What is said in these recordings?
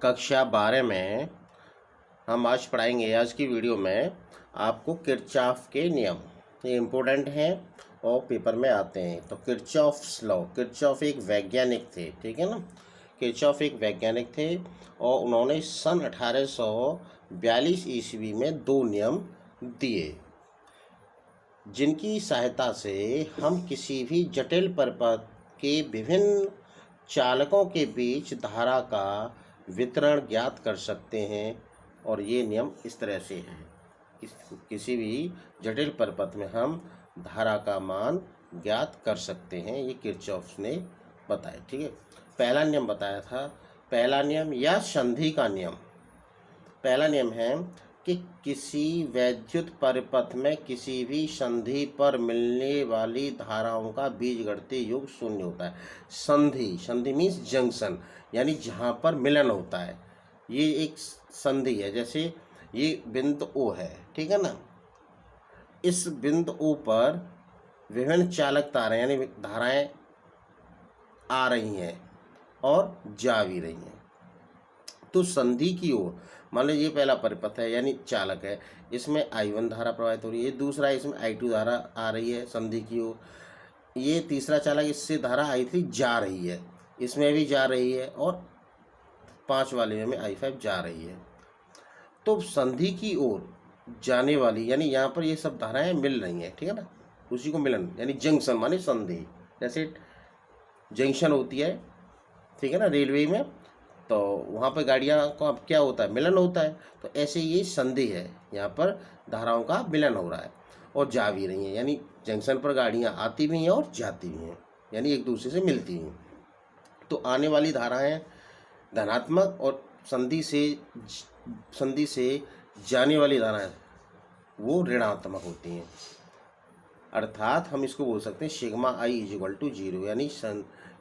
कक्षा 12 में हम आज पढ़ाएंगे। आज की वीडियो में आपको किरचॉफ के नियम, ये इम्पोर्टेंट हैं और पेपर में आते हैं। तो किरचॉफ्स लॉ, किरचॉफ एक वैज्ञानिक थे, ठीक है ना। किरचॉफ एक वैज्ञानिक थे और उन्होंने सन 1842 ईस्वी में 2 नियम दिए, जिनकी सहायता से हम किसी भी जटिल परिपथ के विभिन्न चालकों के बीच धारा का वितरण ज्ञात कर सकते हैं। और ये नियम इस तरह से है, किसी भी जटिल परिपथ में हम धारा का मान ज्ञात कर सकते हैं। ये किरचॉफ ने बताया, ठीक है। पहला नियम बताया था, पहला नियम या संधि का नियम। पहला नियम है कि किसी वैद्युत परिपथ में किसी भी संधि पर मिलने वाली धाराओं का बीजगणितीय योग शून्य होता है। संधि, संधि मीन्स जंक्शन, यानी जहाँ पर मिलन होता है। ये एक संधि है, जैसे ये बिंदु O है, ठीक है ना। इस बिंदु O पर विभिन्न चालक तारे यानी धाराएं आ रही हैं और जा भी रही हैं। तो संधि की ओर, मान लो ये पहला परिपथ है यानी चालक है, इसमें I1 धारा प्रवाहित हो रही है, दूसरा इसमें I2 धारा आ रही है संधि की ओर, ये तीसरा चालक, इससे धारा I3 जा रही है, इसमें भी जा रही है, और 5 वाले में I5 जा रही है। तो संधि की ओर जाने वाली, यानी यहाँ पर ये सब धाराएं मिल रही हैं, ठीक है ना, उसी को मिलन यानी जंक्शन माने संधि। जैसे जंक्शन होती है, ठीक है ना, रेलवे में, तो वहाँ पर गाड़ियाँ का क्या होता है, मिलन होता है। तो ऐसे ये संधि है, यहाँ पर धाराओं का मिलन हो रहा है और जा भी रही हैं, यानी जंक्शन पर गाड़ियाँ आती भी हैं और जाती भी हैं, यानी एक दूसरे से मिलती हैं। तो आने वाली धाराएं धनात्मक और संधि से जाने वाली धाराएं वो ऋणात्मक होती हैं। अर्थात हम इसको बोल सकते हैं सिग्मा आई इक्वल टू 0, यानी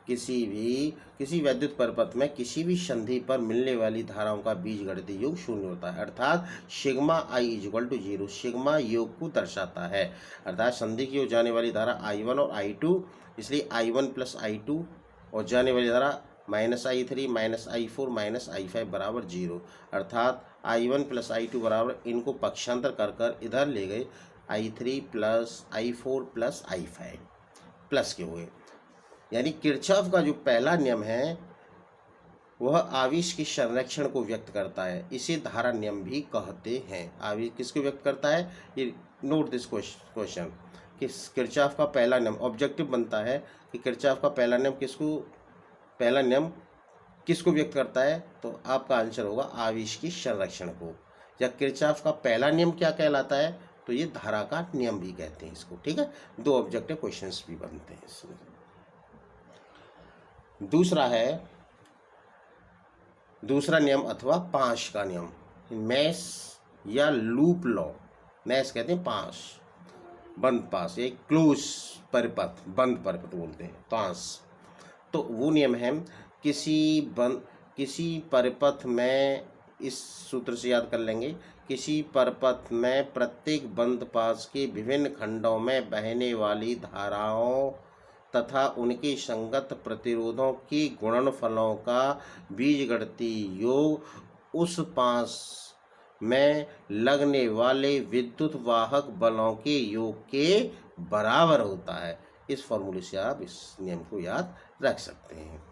किसी वैद्युत परिपथ में किसी भी संधि पर मिलने वाली धाराओं का बीजगणितीय योग शून्य होता है। अर्थात sigma I equal to 0 sigma योग को दर्शाता है। अर्थात संधि की ओर जाने वाली धारा I1 और I2, इसलिए I1 प्लस I2, और जाने वाली धारा -I3 -I4 -I5 बराबर 0। अर्थात I1 प्लस I2 बराबर, इनको पक्षांतर कर इधर ले गए, I3 plus I4 plus I5 plus के हुए। यानी किरचॉफ का जो पहला नियम है वह आवेश के संरक्षण को व्यक्त करता है, इसे धारा नियम भी कहते हैं। आवेश किसको व्यक्त करता है, ये नोट दिस क्वेश्चन, कि किरचॉफ का पहला नियम ऑब्जेक्टिव बनता है कि किरचॉफ का पहला नियम किसको व्यक्त करता है। तो आपका आंसर होगा आवेश की संरक्षण को। या किरचॉफ का पहला नियम क्या कहलाता है, तो ये धारा का नियम भी कहते हैं इसको, ठीक है। 2 ऑब्जेक्टिव क्वेश्चंस भी बनते हैं इसमें। दूसरा नियम अथवा पाश का नियम, मैश या लूप लॉ। मैश कहते हैं पाश, बंद पाश, एक क्लोज परिपथ, बंद परिपथ बोलते हैं पाश। तो वो नियम है किसी परिपथ में, इस सूत्र से याद कर लेंगे, किसी परिपथ में प्रत्येक बंद पाश के विभिन्न खंडों में बहने वाली धाराओं तथा उनके संगत प्रतिरोधों के गुणनफलों का बीजगणितीय योग उस पाश में लगने वाले विद्युत वाहक बलों के योग के बराबर होता है। इस फॉर्मूले से आप इस नियम को याद रख सकते हैं।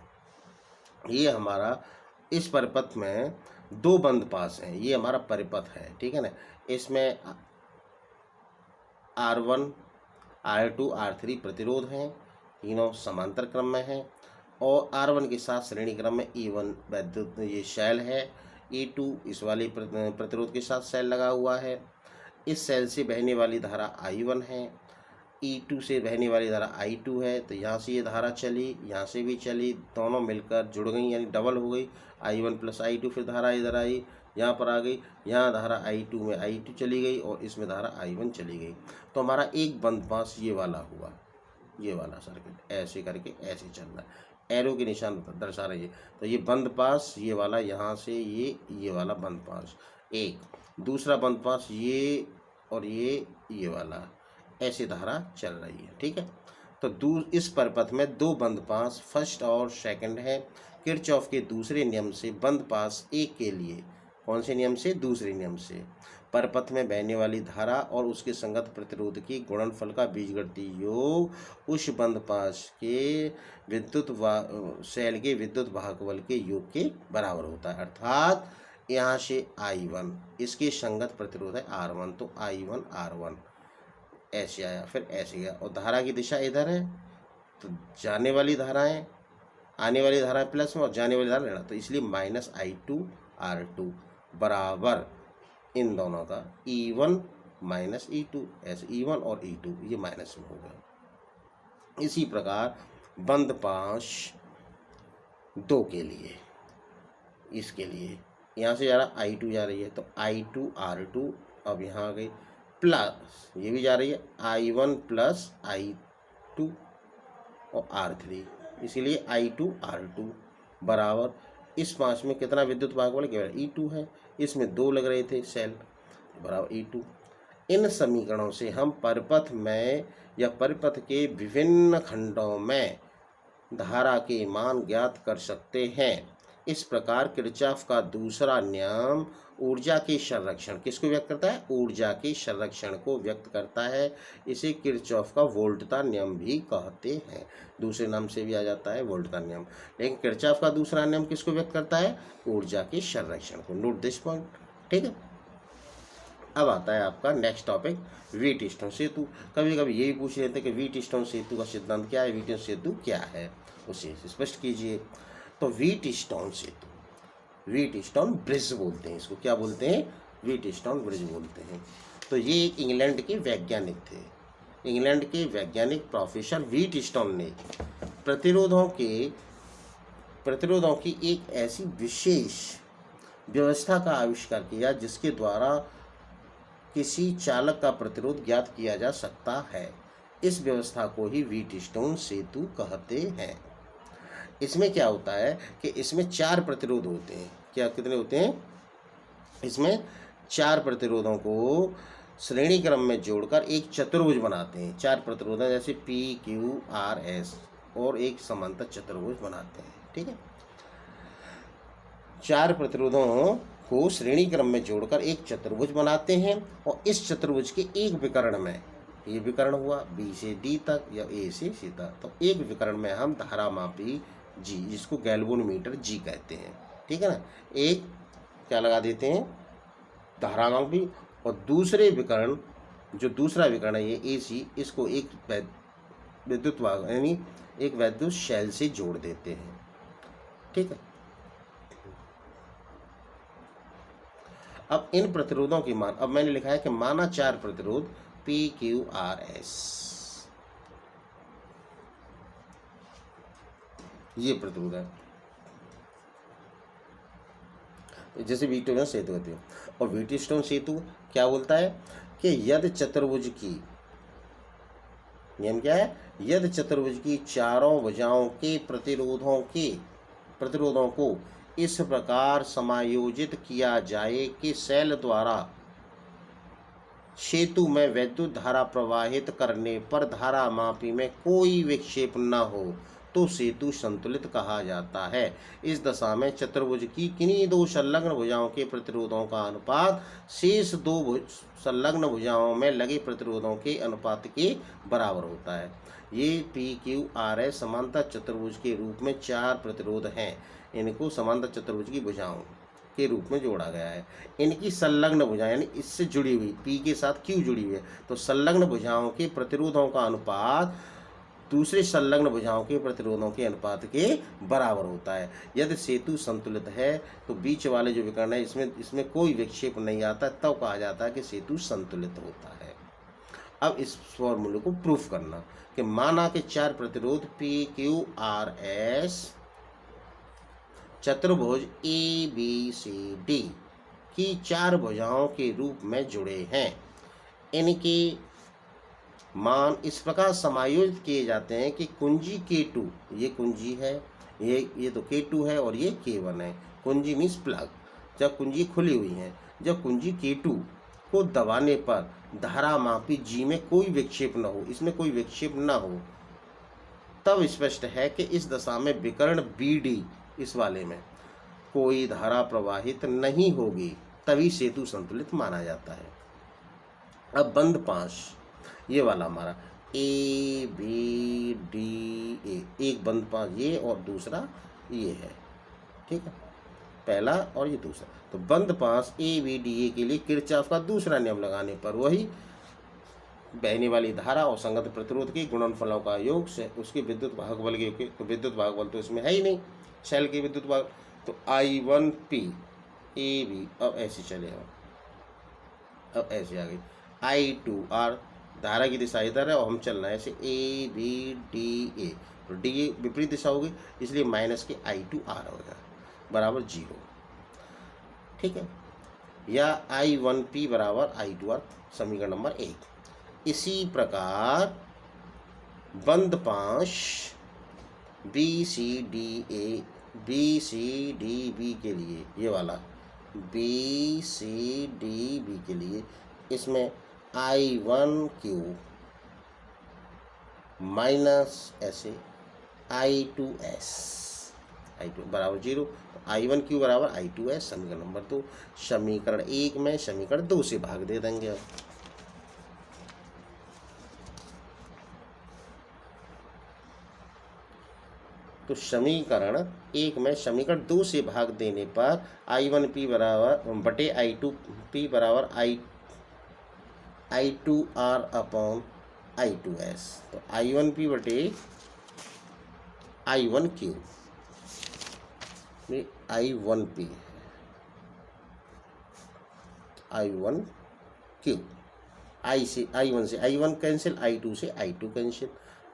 ये हमारा इस परिपथ में 2 बंद पाश हैं, ये हमारा परिपथ है, ठीक है ना। इसमें R1 R2 R3 प्रतिरोध हैं, तीनों समांतर क्रम में हैं, और R1 के साथ श्रेणी क्रम में E1 वैद्युत ये शैल है, E2 इस वाले प्रतिरोध के साथ शैल लगा हुआ है। इस शैल से बहने वाली धारा I1 है, E2 से बहने वाली धारा I2 है। तो यहाँ से ये धारा चली, यहाँ से भी चली, दोनों मिलकर जुड़ गई, यानी डबल हो गई, I1 प्लस I2। फिर धारा इधर आई, यहाँ पर आ गई, यहाँ धारा I2 में I2 चली गई और इसमें धारा I1 चली गई। तो हमारा एक बंद पाश ये वाला हुआ, ये वाला सर्किट ऐसे करके ऐसे चल रहा है, एरो के निशान दर्शा रही है। तो ये बंद पाश ये वाला, यहाँ से ये वाला बंद पाश एक, दूसरा बंद पाश ये, और ये वाला, ऐसे धारा चल रही है, ठीक है। तो इस परिपथ में 2 बंद पाश फर्स्ट और सेकंड है। किरचॉफ के दूसरे नियम से बंद पास एक के लिए, कौन से नियम से? दूसरे नियम से, परपथ में बहने वाली धारा और उसके संगत प्रतिरोध की गुणनफल का बीजगणितीय योग उस बंद पास के सेल के विद्युत वाहक बल के योग के बराबर होता है। अर्थात यहाँ से I1 इसके संगत प्रतिरोध है R1, तो I1 R1 ऐसे आया, फिर ऐसे गया, और धारा की दिशा इधर है, तो जाने वाली धाराएं, आने वाली धारा प्लस में और जाने वाली धारा लेना, तो इसलिए -I2 R2 बराबर इन दोनों का E1 -E2, ऐसे E1 और E2 ये माइनस में होगा। इसी प्रकार बंद पाश 2 के लिए, इसके लिए यहाँ से जा रहा I2 जा रही है, तो I2 R2 अब यहाँ आ गई, प्लस ये भी जा रही है I1 प्लस I2 और R3, इसीलिए I2 R2 बराबर इस 5 में कितना विद्युत भाग बल? केवल E2 है, इसमें 2 लग रहे थे सेल, बराबर E2। इन समीकरणों से हम परिपथ में या परिपथ के विभिन्न खंडों में धारा के मान ज्ञात कर सकते हैं। इस प्रकार किरचॉफ का दूसरा नियम ऊर्जा के संरक्षण, किसको व्यक्त करता है? ऊर्जा के संरक्षण को व्यक्त करता है। इसे किरचॉफ का वोल्टता नियम भी कहते हैं, दूसरे नाम से भी आ जाता है वोल्टता नियम। लेकिन किरचॉफ का दूसरा नियम किसको व्यक्त करता है? ऊर्जा के संरक्षण को। नोट दिस पॉइंट, ठीक है। अब आता है आपका नेक्स्ट टॉपिक, व्हीटस्टोन सेतु। कभी कभी यही पूछ लेते हैं कि व्हीटस्टोन सेतु का सिद्धांत क्या है, व्हीटस्टोन सेतु क्या है, उसे स्पष्ट कीजिए। तो व्हीटस्टोन सेतु, व्हीटस्टोन ब्रिज बोलते हैं इसको, क्या बोलते हैं? व्हीटस्टोन ब्रिज बोलते हैं। तो ये इंग्लैंड के वैज्ञानिक थे, इंग्लैंड के वैज्ञानिक प्रोफेसर व्हीटस्टोन ने प्रतिरोधों की एक ऐसी विशेष व्यवस्था का आविष्कार किया जिसके द्वारा किसी चालक का प्रतिरोध ज्ञात किया जा सकता है। इस व्यवस्था को ही व्हीटस्टोन सेतु कहते हैं। इसमें क्या होता है कि इसमें 4 प्रतिरोध होते हैं। क्या, कितने होते हैं? इसमें 4 प्रतिरोधों को श्रेणी क्रम में जोड़कर एक चतुर्भुज बनाते हैं। 4 प्रतिरोध हैं, जैसे P, Q, R, S, और एक समांतर चतुर्भुज बनाते हैं, ठीक है। 4 प्रतिरोधों को श्रेणी क्रम में जोड़कर एक चतुर्भुज बनाते हैं, और इस चतुर्भुज के एक विकर्ण में, ये विकर्ण हुआ B से D तक या A से C तक, तो एक विकर्ण में हम धारामापी G, जिसको गैल्वेनोमीटर G कहते हैं, ठीक है ना, एक क्या लगा देते हैं? धारामापी। और दूसरे विकर्ण, जो दूसरा विकर्ण है ये AC, इसको एक विद्युत भाग यानी एक विद्युत शेल से जोड़ देते हैं, ठीक है। अब इन प्रतिरोधों की मान, अब मैंने लिखा है कि माना 4 प्रतिरोध P, Q, R, S, ये प्रतिरोध है, जैसे व्हीटस्टोन सेतु होती है। और व्हीटस्टोन सेतु क्या बोलता है कि यदि चतुर्भुज की, नियम क्या है? यदि चतुर्भुज की चारों भुजाओं के प्रतिरोधों को इस प्रकार समायोजित किया जाए कि सेल द्वारा सेतु में वैद्युत धारा प्रवाहित करने पर धारामापी में कोई विक्षेप न हो, तो सेतु संतुलित कहा जाता है। इस दशा में चतुर्भुज की किन्हीं 2 संलग्न भुजाओं के प्रतिरोधों का अनुपात शेष 2 संलग्न भुजाओं में लगे प्रतिरोधों के अनुपात के बराबर होता है। ये P, Q, R, S समांतर चतुर्भुज के रूप में 4 प्रतिरोध हैं। इनको समांतर चतुर्भुज की भुजाओं के रूप में जोड़ा गया है। इनकी संलग्न भुजाएं यानी इससे जुड़ी हुई, P के साथ Q जुड़ी हुई है, तो संलग्न भुजाओं के प्रतिरोधों का अनुपात दूसरे संलग्न भुजाओं के प्रतिरोधों के अनुपात के बराबर होता है। यदि सेतु संतुलित है तो बीच वाले जो विकर्ण है इसमें कोई विक्षेप नहीं आता, तब कहा जाता है कि सेतु संतुलित होता है। अब इस फॉर्मूले को प्रूफ करना कि माना के 4 प्रतिरोध P, Q, R, S चतुर्भुज ABCD की 4 भुजाओं के रूप में जुड़े हैं। इनके मान इस प्रकार समायोजित किए जाते हैं कि कुंजी K2, ये कुंजी है, ये तो K2 है और ये K1 है। कुंजी मीन्स प्लग, जब कुंजी खुली हुई है, जब कुंजी K2 को दबाने पर धारामापी G में कोई विक्षेप न हो, इसमें कोई विक्षेप न हो, तब स्पष्ट है कि इस दशा में विकर्ण BD इस वाले में कोई धारा प्रवाहित नहीं होगी, तभी सेतु संतुलित माना जाता है। अब बंद 5 ये वाला हमारा ए बी डी ए, एक बंद 5 ये और दूसरा ये है, ठीक है, पहला और ये दूसरा। तो बंद 5 ए बी डी ए के लिए किरचॉफ का दूसरा नियम लगाने पर वही बहने वाली धारा और संगत प्रतिरोध के गुणनफलों का योग से उसकी विद्युत भाग बल के, तो विद्युत भाग बल तो इसमें है ही नहीं, शेल की विद्युत भाग, तो I1P ए बी, अब ऐसे चलेगा, अब ऐसे आ गई I2R, धारा की दिशा इधर है और हम चल रहे हैं ऐसे ए बी डी ए, तो डी ए विपरीत दिशा होगी, इसलिए माइनस के I2R होगा बराबर 0, ठीक है, या I1P बराबर I2R, समीकरण नंबर 1। इसी प्रकार बंद 5 बी सी डी बी के लिए, ये वाला बी सी डी बी के लिए इसमें I1Q माइनस ऐसे I2S, I2 बराबर 0, I1Q बराबर I2S, समीकरण नंबर 2। समीकरण 1 में समीकरण 2 से भाग दे देंगे अब। तो समीकरण 1 में समीकरण 2 से भाग देने पर I1P बराबर बटे I2P बराबर I2R अपॉन I2S, तो I1P बटे I1Q, I1P I1Q, I1 से I1 कैंसिल, I2 से I2 कैंसिल,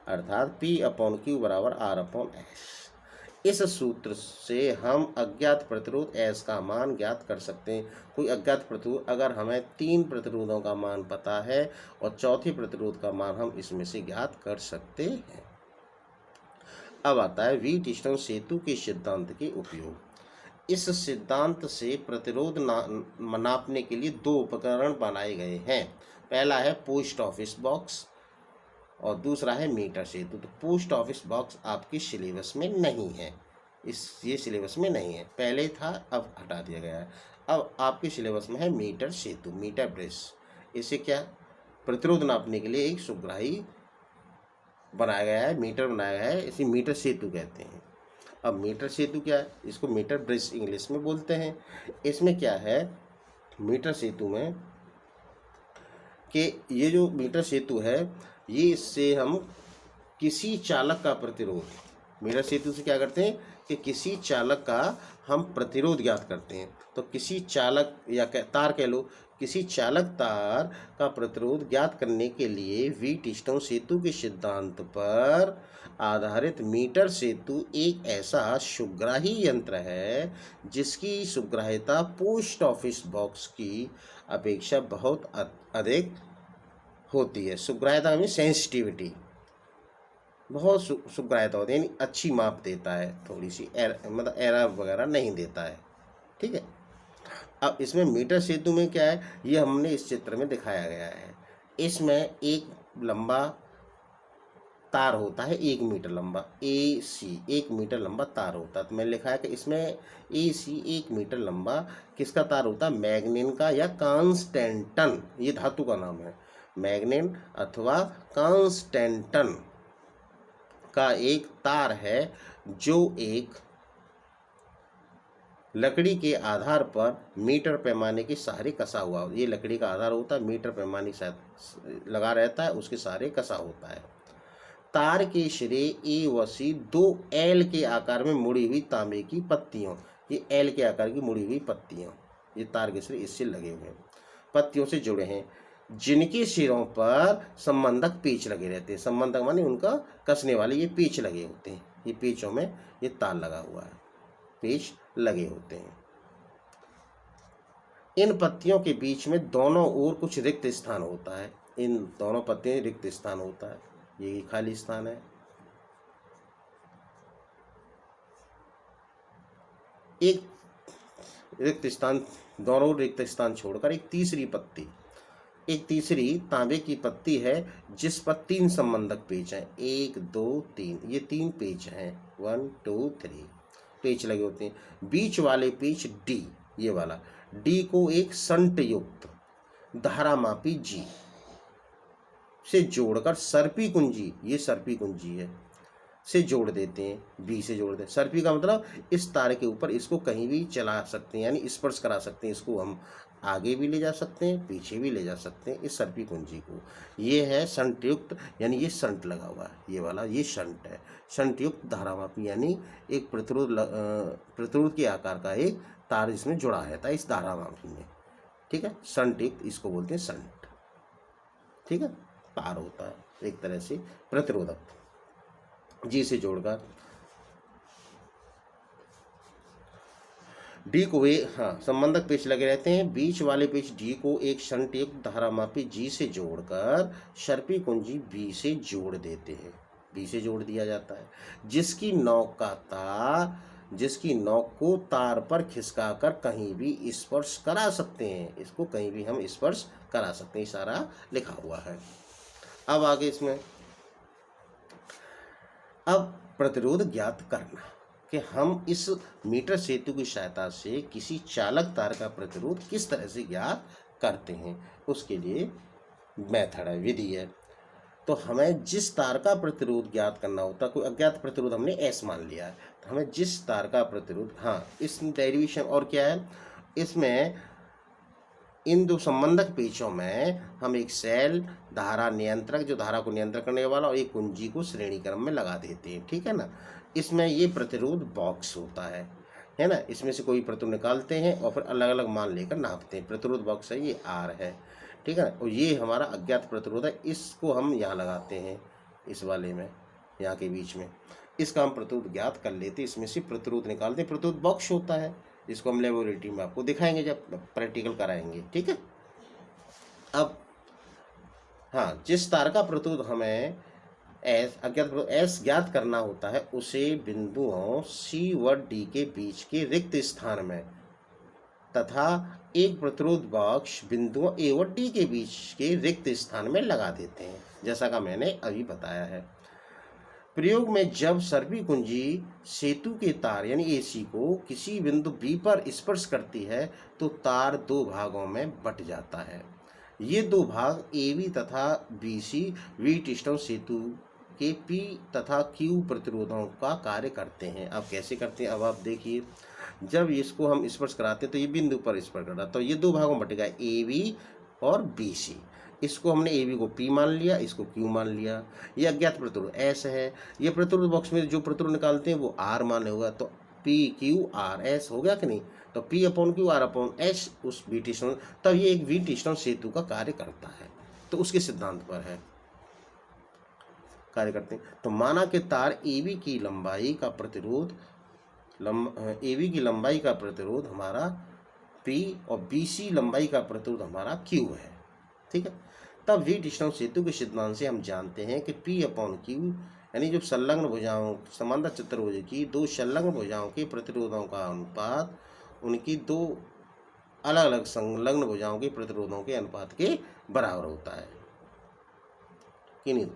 अर्थात P अपॉन Q बराबर R अपॉन S। इस सूत्र से हम अज्ञात प्रतिरोध S का मान ज्ञात कर सकते हैं। कोई अज्ञात प्रतिरोध, अगर हमें 3 प्रतिरोधों का मान पता है और चौथे प्रतिरोध का मान हम इसमें से ज्ञात कर सकते हैं। अब आता है व्हीटस्टोन सेतु के सिद्धांत के उपयोग। इस सिद्धांत से प्रतिरोध नापने के लिए 2 उपकरण बनाए गए हैं। पहला है पोस्ट ऑफिस बॉक्स और दूसरा है मीटर सेतु। तो पोस्ट ऑफिस बॉक्स आपके सिलेबस में नहीं है, ये सिलेबस में नहीं है, पहले था अब हटा दिया गया है। अब आपके सिलेबस में है मीटर सेतु, मीटर ब्रिज। इसे क्या प्रतिरोध नापने के लिए एक सुग्राही बनाया गया है, मीटर बनाया गया है, इसे मीटर सेतु कहते हैं। अब मीटर सेतु क्या है, इसको मीटर ब्रिज इंग्लिश में बोलते हैं। इसमें क्या है मीटर सेतु में कि ये जो मीटर सेतु है, ये इससे हम किसी चालक का प्रतिरोध, मीटर सेतु से क्या करते हैं कि किसी चालक का हम प्रतिरोध ज्ञात करते हैं। तो किसी चालक या तार कह लो, किसी चालक तार का प्रतिरोध ज्ञात करने के लिए व्हीटस्टोन सेतु के सिद्धांत पर आधारित मीटर सेतु एक ऐसा सुग्राही यंत्र है जिसकी सुग्राह्यता पोस्ट ऑफिस बॉक्स की अपेक्षा बहुत अधिक होती है। सुग्राह्यता में सेंसिटिविटी, बहुत सुग्राह्यता होती है, यानी अच्छी माप देता है, थोड़ी सी मतलब एरर वगैरह नहीं देता है, ठीक है। अब इसमें मीटर सेतु में क्या है, ये हमने इस चित्र में दिखाया गया है। इसमें एक लंबा तार होता है, 1 मीटर लंबा, AC 1 मीटर लंबा तार होता है। तो मैंने लिखा है कि इसमें AC 1 मीटर लंबा किसका तार होता है, मैग्नीन का या कांस्टेंटन, ये धातु का नाम है, मैग्नीन अथवा कांस्टेंटन का एक तार है जो एक लकड़ी के आधार पर मीटर पैमाने के सहारे कसा हुआ, ये लकड़ी का आधार होता है, मीटर पैमाने के साथ लगा रहता है, उसके सहारे कसा होता है। तार के सिरे A व C 2 L के आकार में मुड़ी हुई तांबे की पत्तियों, ये L के आकार की मुड़ी हुई पत्तियों, ये तार के सिरे इससे लगे हुए पत्तियों से जुड़े हैं, जिनके सिरों पर संबंधक पेच लगे रहते हैं। संबंधक माने उनका कसने वाले ये पेच लगे होते हैं, ये पेचों में ये तार लगा हुआ है, पेच लगे होते हैं। इन पत्तियों के बीच में दोनों ओर कुछ रिक्त स्थान होता है, इन दोनों पत्तियों में रिक्त स्थान होता है, ये खाली स्थान है। एक रिक्त स्थान, दोनों रिक्त स्थान छोड़कर एक तीसरी तांबे की पत्ती है जिस पर 3 संबंधक पेच हैं, 1 2 3, ये 3 पेच हैं, 1 2 3, पेच लगे होते हैं। बीच वाले पेच डी, ये वाला डी को एक संट युक्त धारामापी जी से जोड़कर सर्पी कुंजी, ये सर्पी कुंजी है, से जोड़ देते हैं। बी से जोड़ देते, सर्पी का मतलब इस तार के ऊपर इसको कहीं भी चला सकते हैं, यानी स्पर्श करा सकते हैं। इसको हम आगे भी ले जा सकते हैं, पीछे भी ले जा सकते हैं, इस सर्पी कुंजी को। ये है शंट युक्त, यानी ये शंट लगा हुआ है, ये वाला ये शंट है। शंट युक्त धारामापी यानी एक प्रतिरोध के आकार का एक तार इसमें जुड़ा रहता है इस धारामापी में, ठीक है। शंट युक्त इसको बोलते हैं शंट, ठीक है। तार होता है एक तरह से प्रतिरोधक, जी से जोड़कर डी को वे संबंधक पेच लगे रहते हैं। बीच वाले पेच डी को एक शंट युक्त धारामापी जी से जोड़कर सर्पी कुंजी बी से जोड़ देते हैं, बी से जोड़ दिया जाता है, जिसकी नोक को तार पर खिसकाकर कहीं भी स्पर्श करा सकते हैं। इसको कहीं भी हम स्पर्श करा सकते हैं, इशारा लिखा हुआ है। अब आगे इसमें अब प्रतिरोध ज्ञात करना कि हम इस मीटर सेतु की सहायता से किसी चालक तार का प्रतिरोध किस तरह से ज्ञात करते हैं, उसके लिए मेथड है, विधि है। तो हमें जिस तार का प्रतिरोध ज्ञात करना होता है, कोई अज्ञात प्रतिरोध हमने एस मान लिया है, तो हमें जिस तार का प्रतिरोध, इस डेरिवेशन और क्या है, इसमें इन दो संबंधक पेचों में हम एक सेल, धारा नियंत्रक जो धारा को नियंत्रण करने वाला, और एक कुंजी को श्रेणी क्रम में लगा देते हैं, ठीक है ना। इसमें ये प्रतिरोध बॉक्स होता है ना। इसमें से कोई प्रतिरोध निकालते हैं और फिर अलग अलग मान लेकर नापते हैं। प्रतिरोध बॉक्स है, ये आर है, ठीक है ना। और ये हमारा अज्ञात प्रतिरोध है, इसको हम यहाँ लगाते हैं, इस वाले में, यहाँ के बीच में। इसका हम प्रतिरोध ज्ञात कर लेते हैं, इसमें से प्रतिरोध निकालते हैं। प्रतिरोध बॉक्स होता है, इसको हम लेबोरेटरी में आपको दिखाएंगे जब प्रैक्टिकल कराएंगे, ठीक है। अब जिस तार का प्रतिरोध हमें एस ज्ञात करना होता है, उसे बिंदुओं सी व डी के बीच के रिक्त स्थान में तथा एक प्रतिरोध बॉक्स बिंदुओं ए व डी के बीच के रिक्त स्थान में लगा देते हैं, जैसा का मैंने अभी बताया है। प्रयोग में जब सर्पी कुंजी सेतु के तार यानी एसी को किसी बिंदु बी पर स्पर्श करती है, तो तार दो भागों में बट जाता है। ये दो भाग एबी तथा बीसी व्हीटस्टोन सेतु के पी तथा क्यू प्रतिरोधों का कार्य करते हैं। अब कैसे करते हैं, अब आप देखिए, जब इसको हम स्पर्श कराते हैं तो ये बिंदु पर स्पर्श कर रहा, तो ये दो भागों में बटेगा, ए बी और बी सी। इसको हमने ए बी को पी मान लिया, इसको क्यू मान लिया। ये अज्ञात प्रतिरोध एस है। ये प्रतिरोध बॉक्स में जो प्रतिरोध निकालते हैं वो आर माने होगा, तो पी क्यू आर एस हो गया कि नहीं। तो P upon Q R upon S उस व्हीटस्टोन, तब ये एक व्हीटस्टोन सेतु का कार्य करता है, तो उसके सिद्धांत पर है कार्य करते हैं। तो माना कि तार एबी की लंबाई का प्रतिरोध हमारा पी और बीसी लंबाई का प्रतिरोध हमारा क्यू है, ठीक है। तब व्हीटस्टोन सेतु के सिद्धांत से हम जानते हैं कि पी अपॉन क्यू यानी जो संलग्न भुजाओं समांतर चतुर्भुज की दो संलग्न भुजाओं के प्रतिरोधों का अनुपात उनकी दो अलग अलग संलग्न भुजाओं के प्रतिरोधों के अनुपात के बराबर होता है कि नहीं।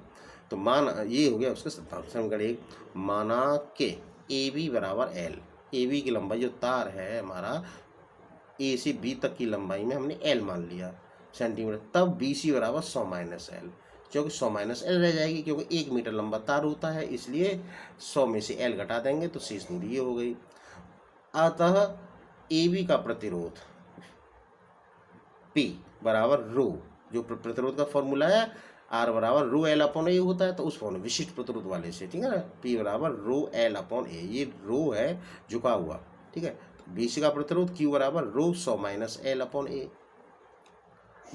तो ये हो गया उसका सिद्धांत। समीकरण एक, माना के ए बी बराबर एल, ए बी की लंबाई जो तार है हमारा ए से बी तक की लंबाई में हमने एल मान लिया सेंटीमीटर, तब बी सी बराबर 100 माइनस एल, क्योंकि 100 माइनस एल रह जाएगी, क्योंकि 1 मीटर लंबा तार होता है, इसलिए 100 में से एल घटा देंगे तो शेष दूरी ये हो गई। अतः ए बी का प्रतिरोध पी बराबर रो, जो प्रतिरोध का फॉर्मूला है आर बराबर रो एल अपॉन ए होता है, तो उस फॉर्मूला विशिष्ट प्रतिरोध वाले से, ठीक है ना। पी बराबर रो एल अपॉन ए, ये रो है झुका हुआ, ठीक है। बी सी का प्रतिरोध क्यू बराबर रो 100 माइनस एल अपॉन ए,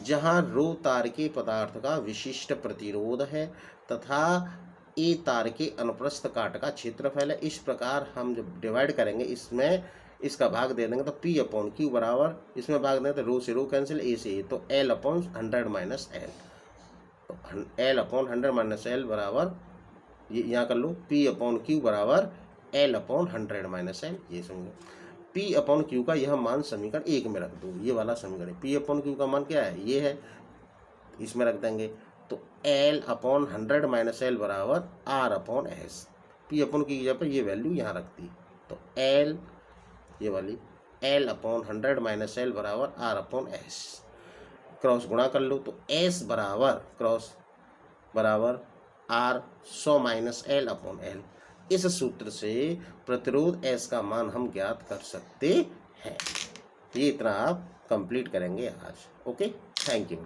जहाँ रो तार के पदार्थ का विशिष्ट प्रतिरोध है तथा ए तार के अनुप्रस्थ काट का क्षेत्रफल है। इस प्रकार हम जब डिवाइड करेंगे इसमें इसका भाग दे देंगे, तो पी अपॉन क्यू बराबर इसमें भाग देंगे तो रो से रो कैंसिल, ए से ए, तो एल अपॉन 100 माइनस एल, तो एल अपॉन 100 माइनस एल बराबर ये यहाँ कर लो, पी अपॉन क्यू बराबर एल अपॉन 100 माइनस एल। ये समझो पी अपॉन क्यू का यह मान समीकरण एक में रख दो, ये वाला समीकरण पी अपॉन क्यू का मान क्या है, ये है, इसमें रख देंगे, तो एल अपॉन 100 माइनस एल बराबर R upon S. P upon Q की जगह पर ये वैल्यू यहाँ रख दी, तो एल ये वाली एल अपॉन 100 माइनस एल बराबर आर अपॉन एस, क्रॉस गुणा कर लो तो एस बराबर क्रॉस बराबर R 100 minus L upon L. इस सूत्र से प्रतिरोध एस का मान हम ज्ञात कर सकते हैं। ये इतना आप कंप्लीट करेंगे आज। Okay, thank you.